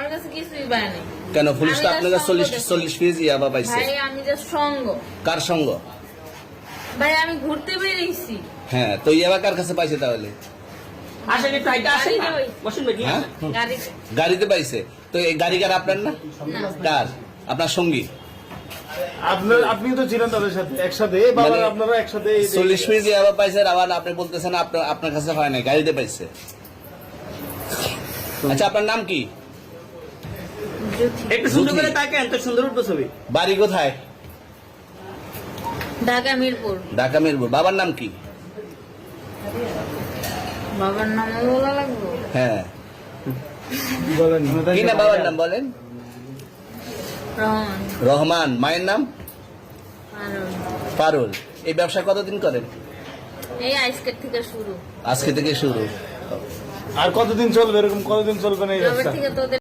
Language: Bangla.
আমার কাছে কিছুই পায় নাই। কেন পুলিশ তো আমি আপনার তার সঙ্গ 40 পিস ইয়াবা পাইছে? ভাই আমি যে সঙ্গ, কার সঙ্গ? ভাই আমি ঘুরতে বেরিয়েছি। হ্যাঁ, তো ইয়াবা কার কাছে পাইছে তাহলে? আসেন একটু হাইটা আসেন না। গাড়িতে বসুন ভাই, নিয়ে হ্যাঁ? আসেন। গাড়িতে গাড়িতে পাইছে। তো এই গাড়ি কার, আপনার না? না। কার? আপনার সঙ্গী? আপনি তো ছিলেন তাদের সাথে একসাথে, বাবা মানে আপনারা একসাথে 40 পিস ইয়াবা পাইছে, আবার আপনি বলতেছেন আপনার কাছে হয় না, গাড়িতে পাইছে। আচ্ছা, আপনার নাম কি? জ্যোতি। একটু সুন্দর বুঝি। করে তাকেন, তো সুন্দর উঠবো ছবি। বাড়ি কোথায়? ঢাকা মিরপুর। ঢাকা মিরপুর। বাবার নাম কি? বাবার নাম বলা লাগবে? হ্যাঁ, বলেন কি না বাবার নাম বলেন? রহমান। রহমান। মায়ের নাম? আর পারুল। এই ব্যবসা কতদিন করেন? এই আজকের থেকে শুরু। আজকে থেকে শুরু। আর কতদিন চলবে, এরকম কতদিন চলবে না এই এবার ব্যবসা? থেকে তোদের